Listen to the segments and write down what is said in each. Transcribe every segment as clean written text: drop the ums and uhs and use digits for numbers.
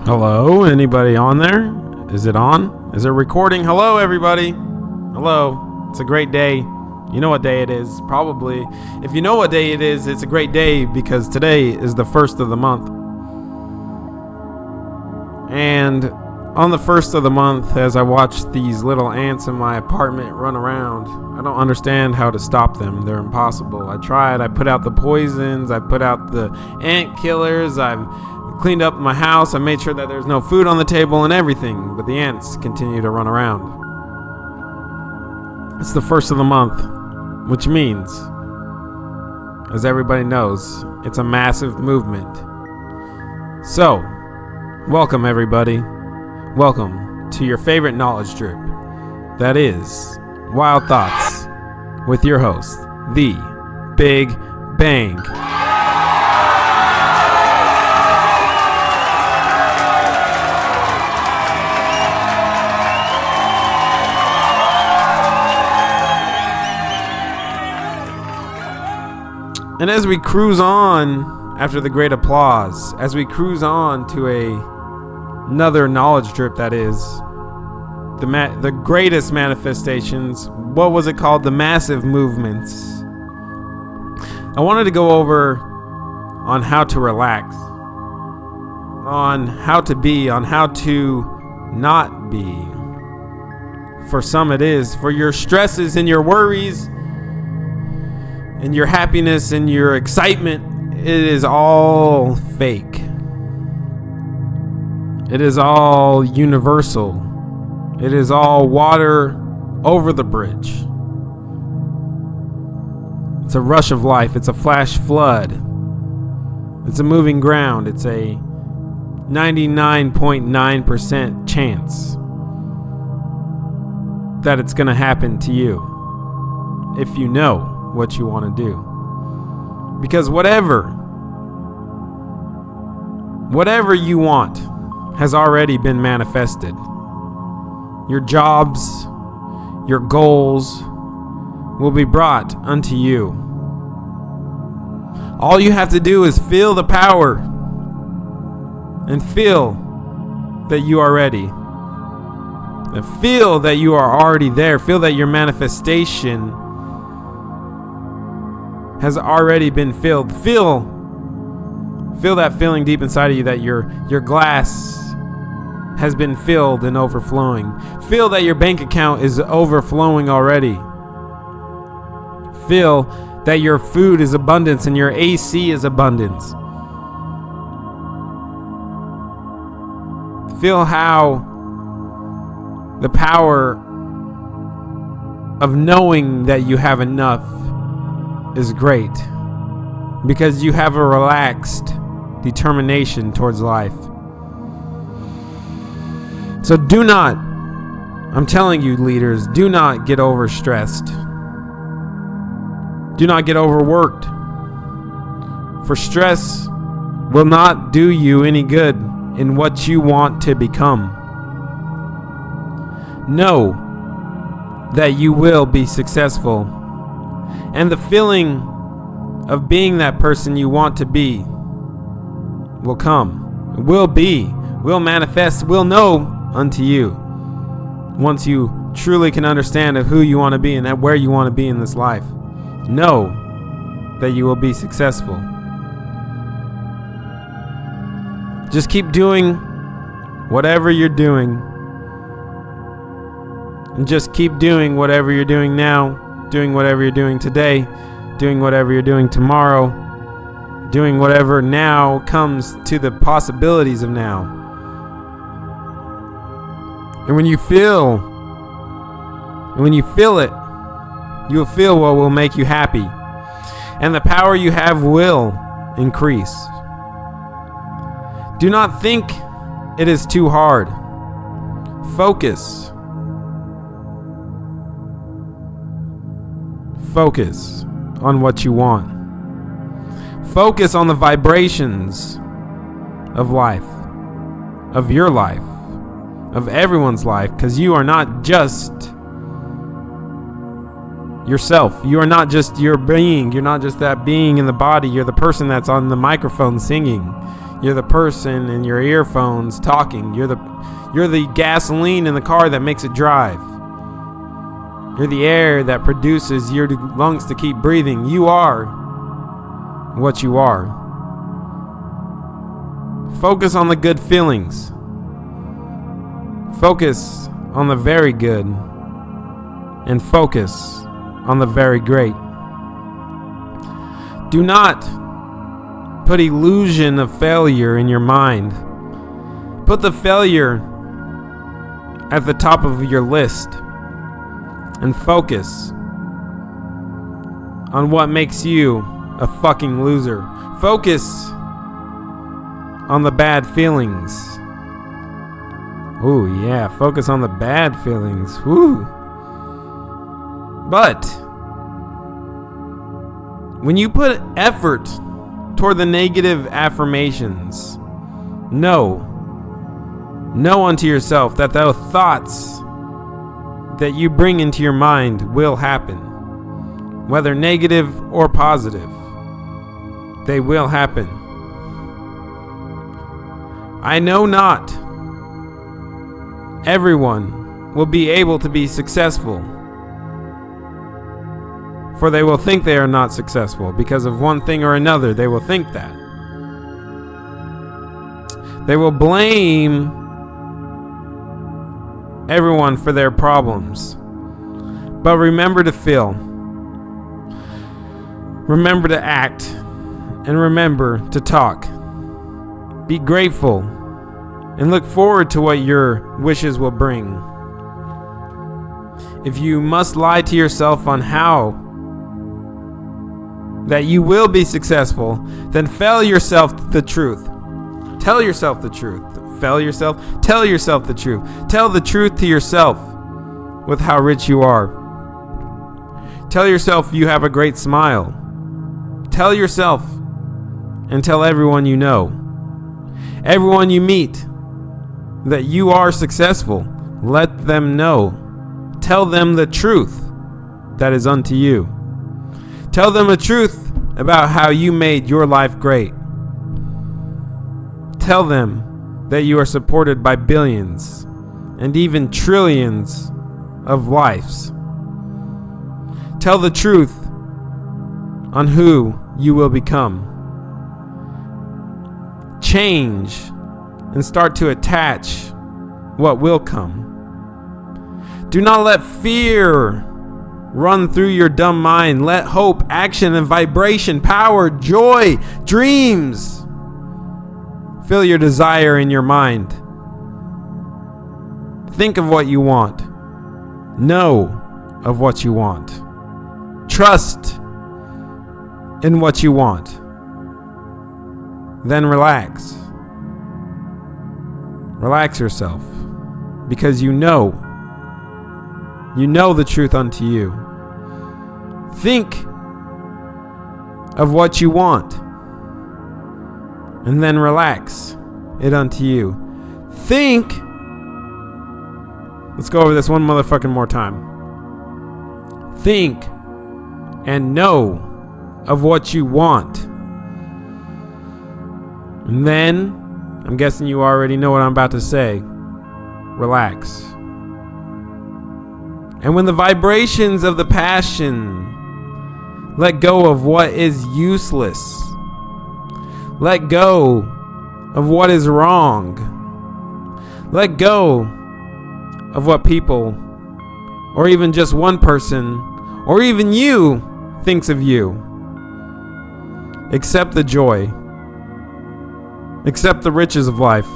Hello, anybody on there? Is it on? Is it recording? Hello, everybody. Hello. It's a great day. You know what day it is, probably. If you know what day it is, it's a great day because today is the first of the month. And on the first of the month, as I watch these little ants in my apartment run around, I don't understand how to stop them. They're impossible. I tried. I put out the poisons. I put out the ant killers. I've cleaned up my house. I made sure that there's no food on the table and everything. But the ants continue to run around. It's the first of the month, which means, as everybody knows, it's a massive movement. So, welcome everybody. Welcome to your favorite knowledge drip. That is Wild Thoughts with your host, The Big Bang. And as we cruise on after the great applause, as we cruise on to another knowledge drip, that is the greatest manifestations, what was it called? The massive movements. I wanted to go over on how to relax, on how to be, on how to not be. For some it is. For your stresses and your worries and your happiness and your excitement, it is all fake. It is all universal. It is all water over the bridge. It's a rush of life. It's a flash flood. It's a moving ground. It's a 99.9% chance that it's going to happen to you if you know what you want to do. Because whatever you want has already been manifested. Your jobs, your goals will be brought unto you. All you have to do is feel the power and feel that you are ready. And feel that you are already there. Feel that your manifestation has already been filled. Feel that feeling deep inside of you that your glass has been filled and overflowing. Feel that your bank account is overflowing already. Feel that your food is abundance and your AC is abundance. Feel how the power of knowing that you have enough is great, because you have a relaxed determination towards life. So do not, I'm telling you leaders, do not get overstressed. Do not get overworked. For stress will not do you any good in what you want to become. Know that you will be successful. And the feeling of being that person you want to be will come, will be, will manifest, will know unto you once you truly can understand of who you want to be and where you want to be in this life. Know that you will be successful. Just keep doing whatever you're doing, and just keep doing whatever you're doing now, doing whatever you're doing today, doing whatever you're doing tomorrow, doing whatever now comes to the possibilities of now. And when you feel it, you'll feel what will make you happy. And the power you have will increase. Do not think it is too hard. Focus. Focus on what you want. Focus on the vibrations of life, of your life, of everyone's life, because you are not just yourself. You are not just your being. You're not just that being in the body. You're the person that's on the microphone singing. You're the person in your earphones talking. You're the gasoline in the car that makes it drive. You're the air that produces your lungs to keep breathing. You are what you are. Focus on the good feelings. Focus on the very good. And focus on the very great. Do not put illusion of failure in your mind. Put the failure at the top of your list. And focus on what makes you a fucking loser. Focus on the bad feelings. Ooh, yeah, focus on the bad feelings. Woo. But when you put effort toward the negative affirmations, know unto yourself that those thoughts that you bring into your mind will happen, whether negative or positive. They will happen. I know not everyone will be able to be successful, for they will think they are not successful because of one thing or another. They will think that. They will blame everyone for their problems. But remember to feel. Remember to act. And remember to talk. Be grateful. And look forward to what your wishes will bring. If you must lie to yourself on how that you will be successful, then tell yourself the truth. Tell yourself the truth. Tell yourself the truth. Tell the truth to yourself with how rich you are. Tell yourself you have a great smile. Tell yourself and tell everyone you know, everyone you meet, that you are successful. Let them know. Tell them the truth that is unto you. Tell them the truth about how you made your life great. Tell them that you are supported by billions and even trillions of lives. Tell the truth on who you will become. Change and start to attach what will come. Do not let fear run through your dumb mind. Let hope, action, and vibration, power, joy, dreams fill your desire in your mind. Think of what you want. Know of what you want. Trust in what you want. Then relax. Relax yourself. Because you know the truth unto you. Think of what you want. And then relax it unto you. Think. Let's go over this one motherfucking more time. Think and know of what you want. And then, I'm guessing you already know what I'm about to say. Relax. And when the vibrations of the passion, let go of what is useless. Let go of what is wrong. Let go of what people, or even just one person, or even you, thinks of you. Accept the joy. Accept the riches of life.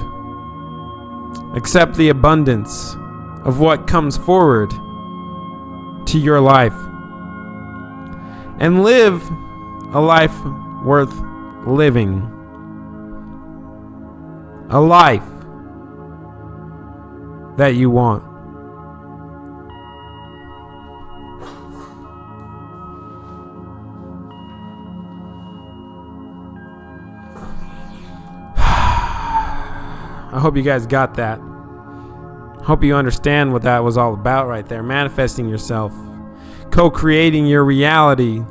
Accept the abundance of what comes forward to your life. And live a life worth living. A life that you want. I hope you guys got that. Hope you understand what that was all about right there. Manifesting yourself. Co-creating your reality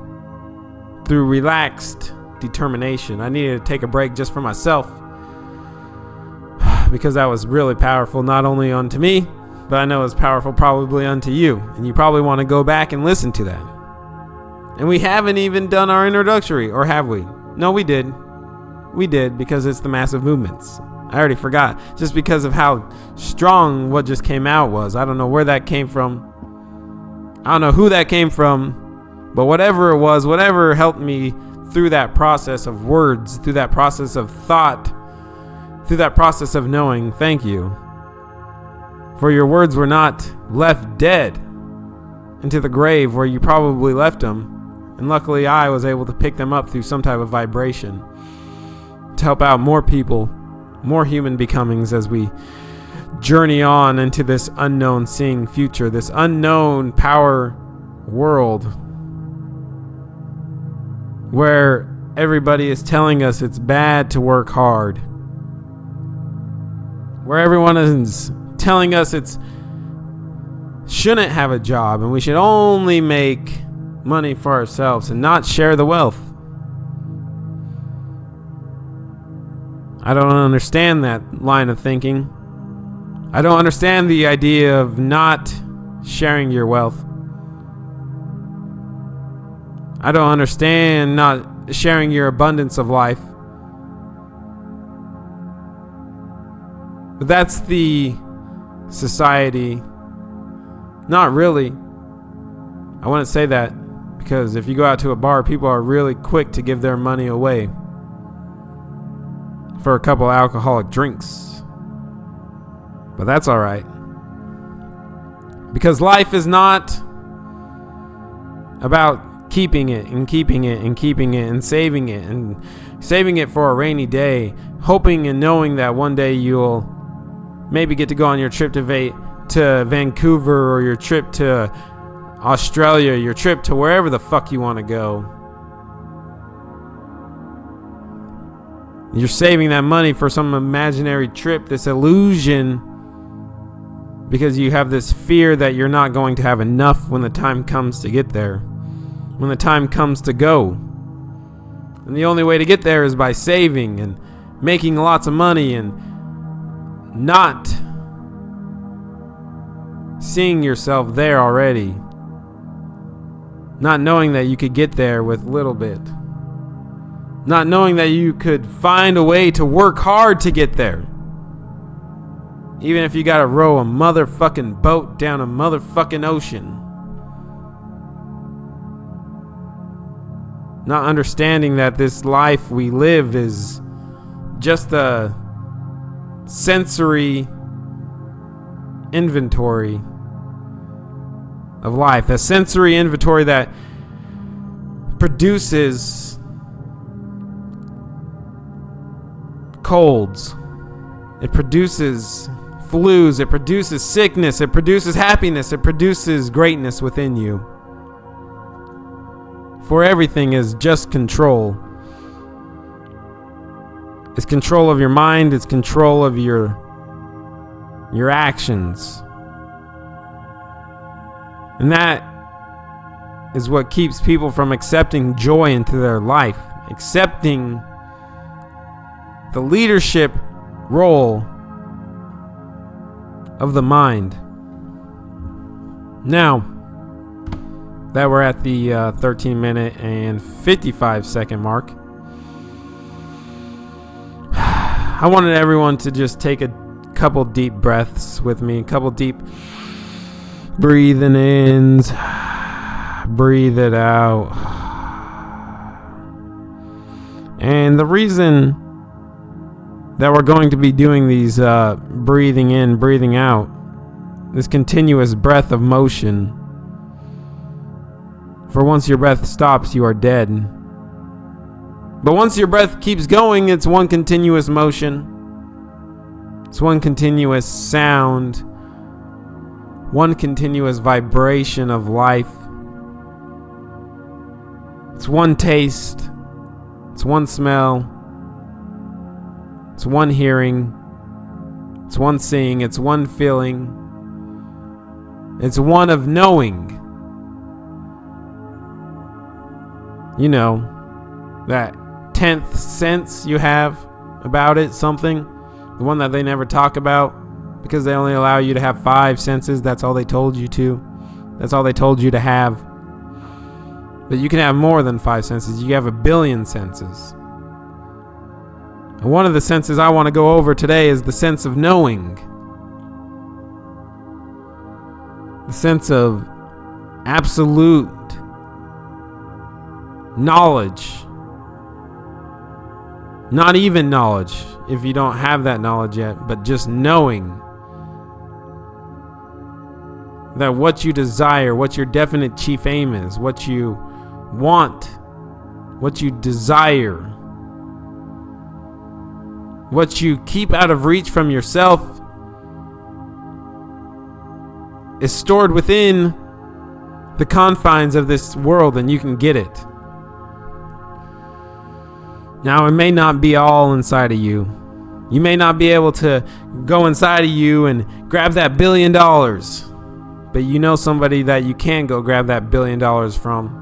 through relaxed determination. I needed to take a break just for myself. because that was really powerful, not only unto me, but I know it's powerful probably unto you. And you probably want to go back and listen to that. And we haven't even done our introductory, or have we? No, we did. We did, because it's the massive movements. I already forgot, just because of how strong what just came out was. I don't know where that came from. I don't know who that came from, but whatever it was, whatever helped me through that process of words, through that process of thought, through that process of knowing, thank you. For your words were not left dead into the grave where you probably left them. And luckily I was able to pick them up through some type of vibration to help out more people, more human becomings as we journey on into this unknown seeing future, this unknown power world where everybody is telling us it's bad to work hard, where everyone is telling us it's shouldn't have a job and we should only make money for ourselves and not share the wealth. I don't understand that line of thinking. I don't understand the idea of not sharing your wealth. I don't understand not sharing your abundance of life. But that's the society. Not really. I wouldn't say that, because if you go out to a bar, people are really quick to give their money away for a couple of alcoholic drinks. But that's all right. Because life is not about keeping it and keeping it and keeping it and saving it for a rainy day, hoping and knowing that one day you'll maybe get to go on your trip to Vancouver, or your trip to Australia, your trip to wherever the fuck you want to go. You're saving that money for some imaginary trip, this illusion, because you have this fear that you're not going to have enough when the time comes to get there, when the time comes to go. And the only way to get there is by saving and making lots of money and not seeing yourself there already. Not knowing that you could get there with little bit. Not knowing that you could find a way to work hard to get there. Even if you gotta row a motherfucking boat down a motherfucking ocean. Not understanding that this life we live is just a sensory inventory of life. A sensory inventory that produces colds. It produces flus. It produces sickness. It produces happiness. It produces greatness within you. For everything is just control. It's control of your mind. It's control of your actions. And that is what keeps people from accepting joy into their life. Accepting the leadership role of the mind. Now that we're at the 13 minute and 55 second mark, I wanted everyone to just take a couple deep breaths with me, a couple deep breathing ins, breathe it out. And the reason that we're going to be doing these breathing in, breathing out, this continuous breath of motion, for once your breath stops, you are dead. But once your breath keeps going, it's one continuous motion. It's one continuous sound, one continuous vibration of life. It's one taste, it's one smell, it's one hearing, it's one seeing, it's one feeling, it's one of knowing. You know, that 10th sense you have about it, something The one that they never talk about because they only allow you to have 5 senses. That's all they told you to. That's all they told you to have. But you can have more than 5 senses. You have 1 billion senses. And one of the senses I want to go over today is the sense of knowing. The sense of absolute knowledge. Not even knowledge if you don't have that knowledge yet, but just knowing that what you desire, what your definite chief aim is, what you want, what you desire, what you keep out of reach from yourself is stored within the confines of this world, and you can get it. Now, it may not be all inside of you. You may not be able to go inside of you and grab that $1 billion, but you know somebody that you can go grab that $1 billion from.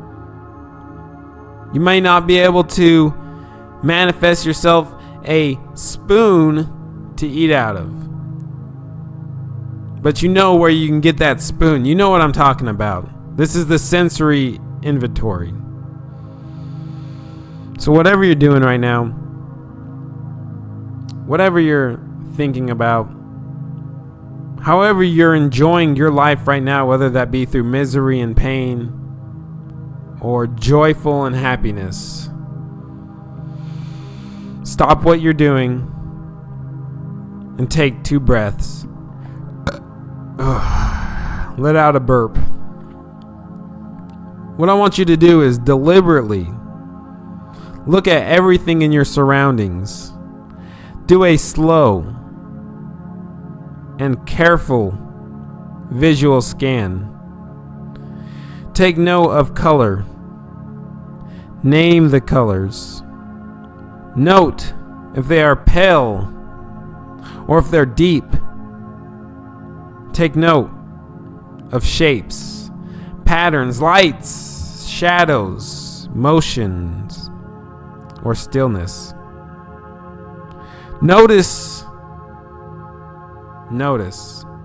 You may not be able to manifest yourself a spoon to eat out of, but you know where you can get that spoon. You know what I'm talking about. This is the sensory inventory. So whatever you're doing right now, whatever you're thinking about, however you're enjoying your life right now, whether that be through misery and pain or joyful and happiness, stop what you're doing and take 2 breaths. Let out a burp. What I want you to do is deliberately look at everything in your surroundings. Do a slow and careful visual scan. Take note of color. Name the colors. Note if they are pale or if they're deep. Take note of shapes, patterns, lights, shadows, motions, or stillness. Notice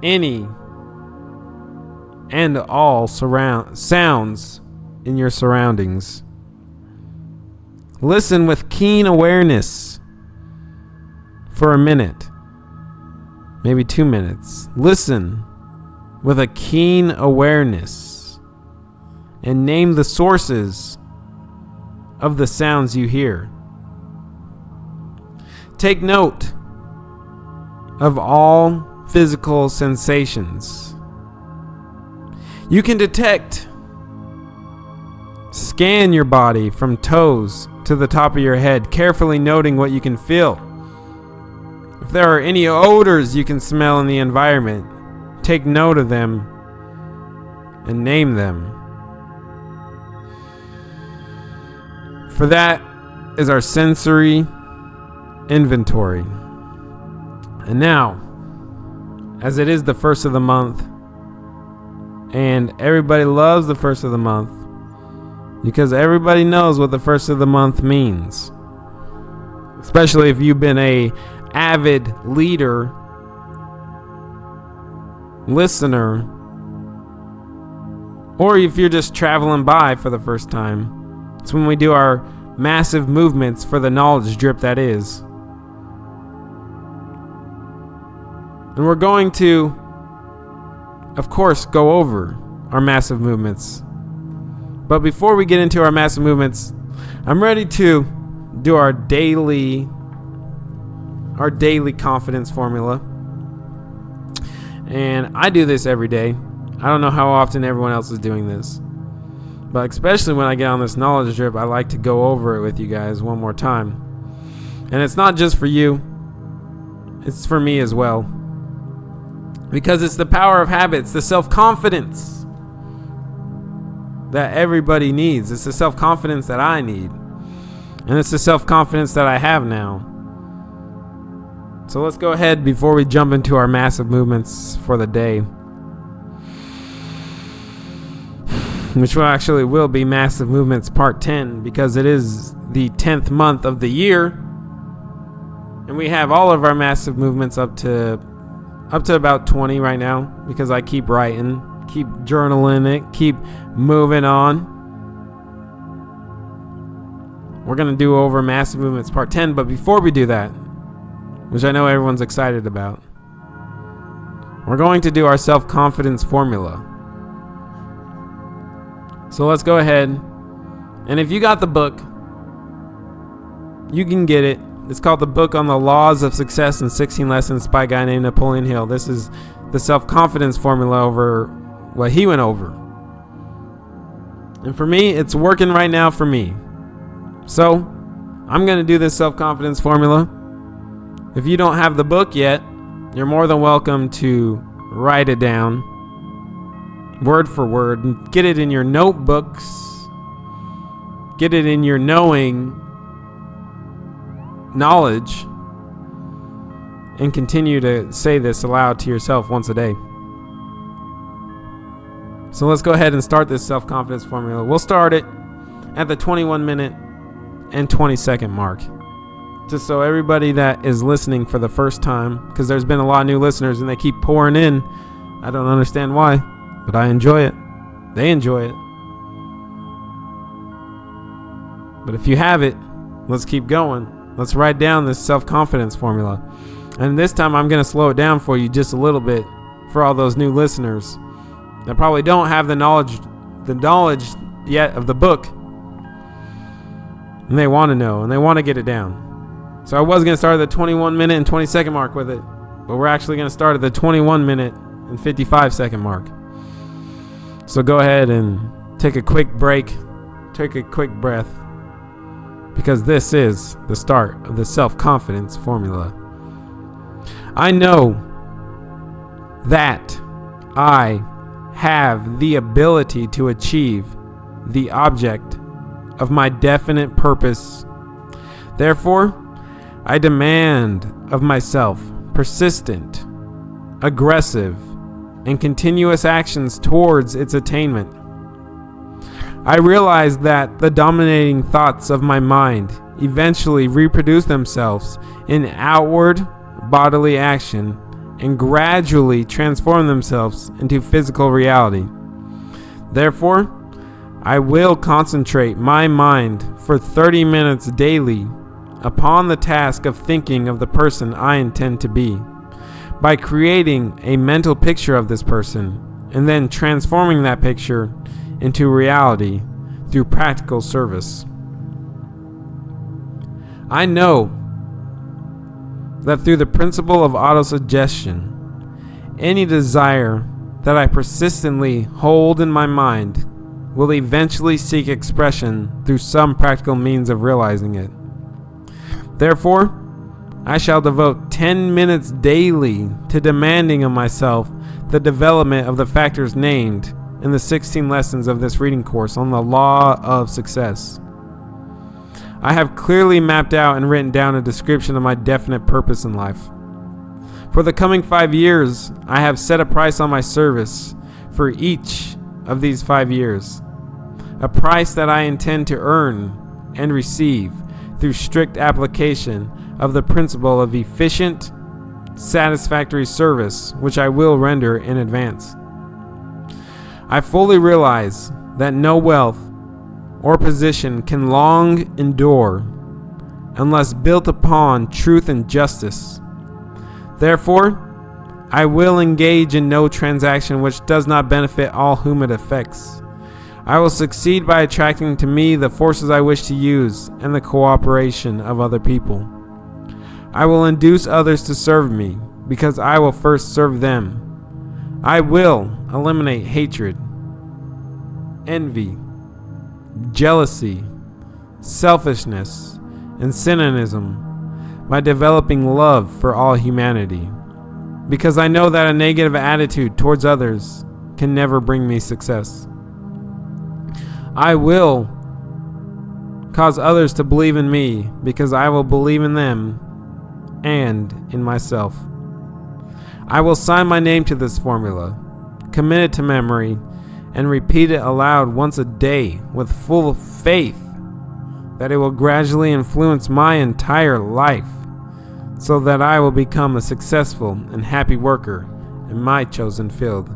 any and all sounds in your surroundings. Listen with keen awareness for a minute, maybe 2 minutes. Listen with a keen awareness and name the sources of the sounds you hear. Take note of all physical sensations you can detect. Scan your body from toes to the top of your head, carefully noting what you can feel. If there are any odors you can smell in the environment, take note of them and name them. For that is our sensory inventory. And now, as it is the first of the month, and everybody loves the first of the month because everybody knows what the first of the month means, especially if you've been a avid leader, listener, or if you're just traveling by for the first time. It's when we do our massive movements for the knowledge drip that is. And we're going to, of course, go over our massive movements. But before we get into our massive movements, I'm ready to do our daily confidence formula. And I do this every day. I don't know how often everyone else is doing this, but especially when I get on this knowledge drip, I like to go over it with you guys one more time. And it's not just for you, it's for me as well. Because it's the power of habits, the self-confidence that everybody needs. It's the self-confidence that I need. And it's the self-confidence that I have now. So let's go ahead before we jump into our massive movements for the day, which will be Massive Movements Part 10, because it is the 10th month of the year. And we have all of our massive movements up to about 20 right now, because I keep writing, keep journaling it, keep moving on. We're going to do over massive movements part 10, but before we do that, which I know everyone's excited about, we're going to do our self-confidence formula. So let's go ahead, and if you got the book, you can get it. It's called The Book on the Laws of Success in 16 Lessons by a guy named Napoleon Hill. This is the self-confidence formula over what he went over. And for me, it's working right now for me. So I'm going to do this self-confidence formula. If you don't have the book yet, you're more than welcome to write it down word for word and get it in your notebooks. Get it in your knowledge, and continue to say this aloud to yourself once a day. So let's go ahead and start this self-confidence formula. We'll start it at the 21 minute and 20 second mark. Just so everybody that is listening for the first time, because there's been a lot of new listeners and they keep pouring in. I don't understand why, but I enjoy it. They enjoy it. But if you have it, let's keep going. Let's write down this self-confidence formula. And this time I'm going to slow it down for you just a little bit for all those new listeners that probably don't have the knowledge yet of the book. And they want to know, and they want to get it down. So I was going to start at the 21 minute and 20 second mark with it, but we're actually going to start at the 21 minute and 55 second mark. So go ahead and take a quick break, take a quick breath, because this is the start of the self-confidence formula. I know that I have the ability to achieve the object of my definite purpose. Therefore, I demand of myself persistent, aggressive, and continuous actions towards its attainment. I realize that the dominating thoughts of my mind eventually reproduce themselves in outward bodily action and gradually transform themselves into physical reality. Therefore, I will concentrate my mind for 30 minutes daily upon the task of thinking of the person I intend to be, by creating a mental picture of this person and then transforming that picture into reality through practical service. I know that through the principle of autosuggestion, any desire that I persistently hold in my mind will eventually seek expression through some practical means of realizing it. Therefore, I shall devote 10 minutes daily to demanding of myself the development of the factors named in the 16 lessons of this reading course on the law of success. I have clearly mapped out and written down a description of my definite purpose in life. For the coming 5 years, I have set a price on my service for each of these 5 years, a price that I intend to earn and receive through strict application of the principle of efficient, satisfactory service, which I will render in advance. I fully realize that no wealth or position can long endure unless built upon truth and justice. Therefore, I will engage in no transaction which does not benefit all whom it affects. I will succeed by attracting to me the forces I wish to use and the cooperation of other people. I will induce others to serve me because I will first serve them. I will eliminate hatred, envy, jealousy, selfishness, and cynicism by developing love for all humanity, because I know that a negative attitude towards others can never bring me success. I will cause others to believe in me because I will believe in them and in myself. I will sign my name to this formula, commit it to memory, and repeat it aloud once a day with full faith that it will gradually influence my entire life so that I will become a successful and happy worker in my chosen field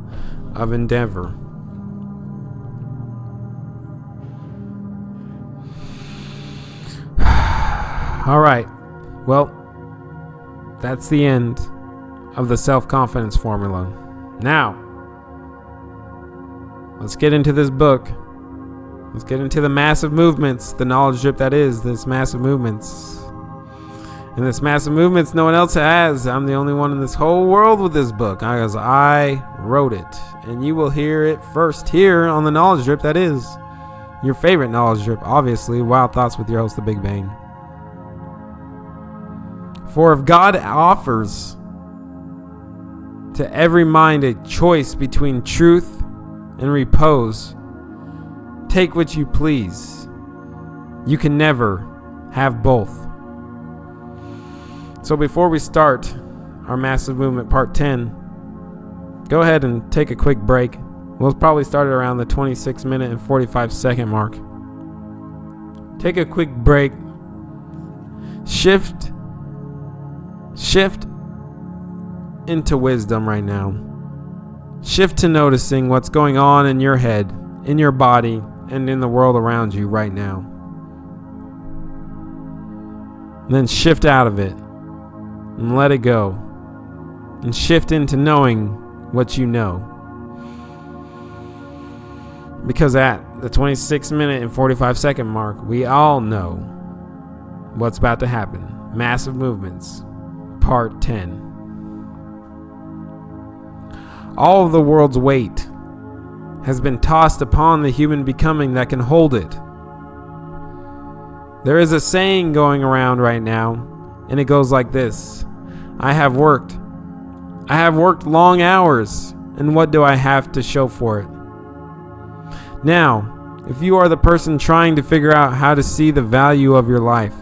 of endeavor. All right. Well, that's the end of the self-confidence formula. Now, let's get into this book. Let's get into the massive movements, the knowledge drip that is this massive movements. And this massive movements no one else has. I'm the only one in this whole world with this book, because I wrote it. And you will hear it first here on the knowledge drip that is your favorite knowledge drip, obviously, Wild Thoughts with your host, The Big Bang. For if God offers to every mind a choice between truth and repose, take what you please. You can never have both. So before we start our massive movement part 10, go ahead and take a quick break. We'll probably start it around the 26 minute and 45 second mark. Take a quick break. Shift into wisdom right now. Shift to noticing what's going on in your head, in your body, and in the world around you right now. Then shift out of it and let it go. And shift into knowing what you know. Because at the 26 minute and 45 second mark, we all know what's about to happen. Massive movements. Part 10. All of the world's weight has been tossed upon the human becoming that can hold it. There is a saying going around right now, and it goes like this: I have worked long hours, and what do I have to show for it? Now, if you are the person trying to figure out how to see the value of your life,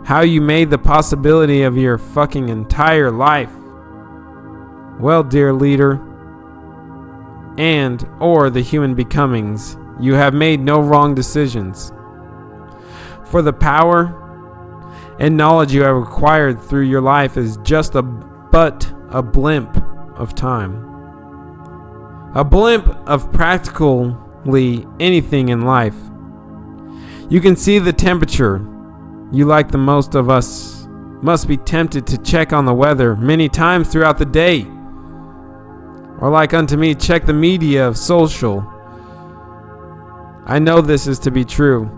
how you made the possibility of your fucking entire life, well, dear leader, and or the human becomings, you have made no wrong decisions. For the power and knowledge you have acquired through your life is just but a blimp of time. A blimp of practically anything in life. You can see the temperature. You, like the most of us, must be tempted to check on the weather many times throughout the day. Or like unto me, check the media of social. I know this is to be true.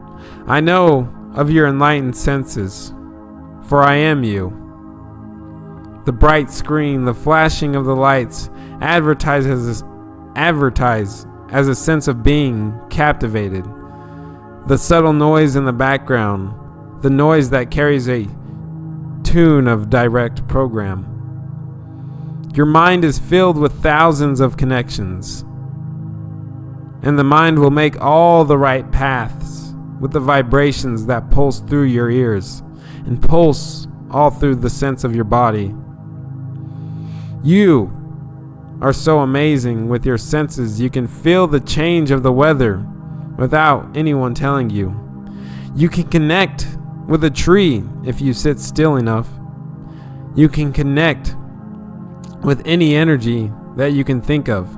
I know of your enlightened senses, for I am you. The bright screen, the flashing of the lights advertise as a sense of being captivated. The subtle noise in the background, the noise that carries a tune of direct program. Your mind is filled with thousands of connections, and the mind will make all the right paths with the vibrations that pulse through your ears and pulse all through the sense of your body. You are so amazing with your senses. You can feel the change of the weather without anyone telling you. You can connect with a tree if you sit still enough. You can connect with any energy that you can think of,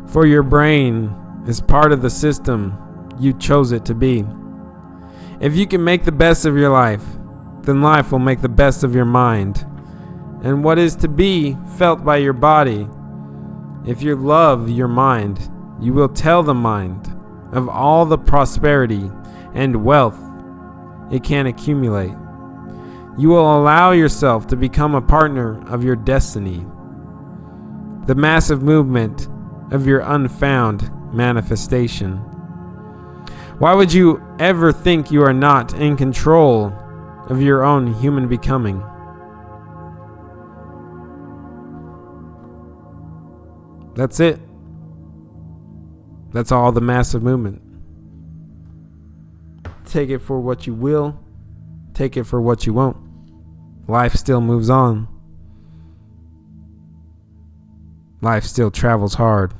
for your brain is part of the system you chose it to be. If you can make the best of your life, then life will make the best of your mind, and what is to be felt by your body. If you love your mind, you will tell the mind of all the prosperity and wealth it can accumulate. You will allow yourself to become a partner of your destiny, the massive movement of your unfound manifestation. Why would you ever think you are not in control of your own human becoming? That's it. That's all the massive movement. Take it for what you will. Take it for what you won't. Life still moves on. Life still travels hard.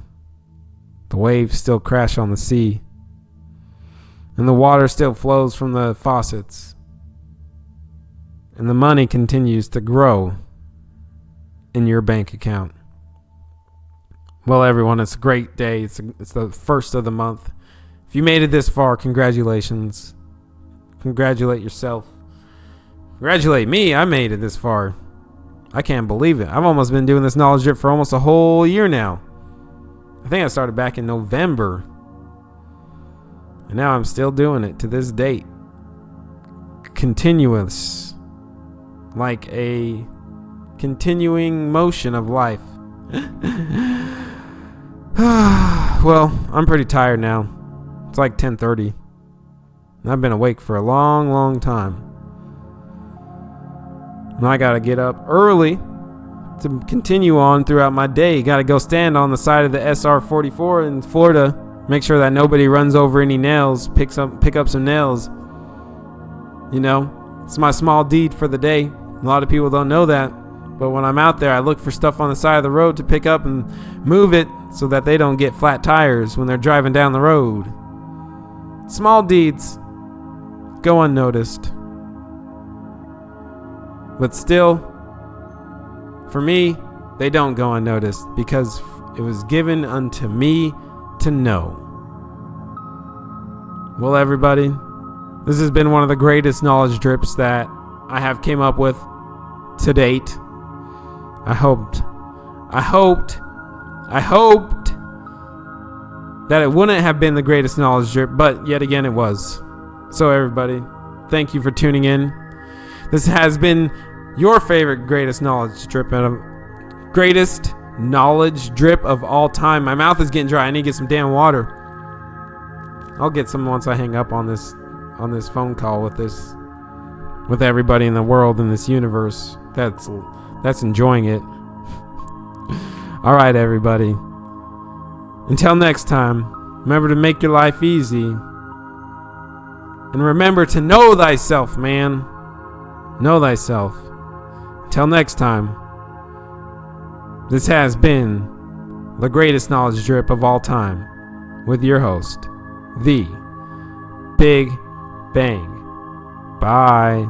The waves still crash on the sea. And the water still flows from the faucets. and the money continues to grow in your bank account. Well, everyone, it's a great day. It's the first of the month. If you made it this far, congratulations. Congratulate yourself. Congratulate me. I made it this far. I can't believe it. I've almost been doing this knowledge drip for almost a whole year now. I think I started back in November. And now I'm still doing it to this date. Continuous. Like a continuing motion of life. Well, I'm pretty tired now. It's like 10:30. And I've been awake for a long, long time. And I gotta get up early to continue on throughout my day. Gotta go stand on the side of the SR-44 in Florida. Make sure that nobody runs over any nails. Pick up some nails. You know, it's my small deed for the day. A lot of people don't know that. But when I'm out there, I look for stuff on the side of the road to pick up and move it so that they don't get flat tires when they're driving down the road. Small deeds go unnoticed. But still, for me, they don't go unnoticed because it was given unto me to know. Well, everybody, this has been one of the greatest knowledge drips that I have came up with to date. I hoped that it wouldn't have been the greatest knowledge drip, but yet again it was. So everybody, thank you for tuning in. This has been your favorite greatest knowledge drip of all time. My mouth is getting dry. I need to get some damn water. I'll get some once I hang up on this phone call with everybody in the world, in this universe that's enjoying it. All right, everybody. Until next time, remember to make your life easy. And remember to know thyself, man. Know thyself. Until next time, this has been the greatest knowledge drip of all time with your host, The Big Bang. Bye.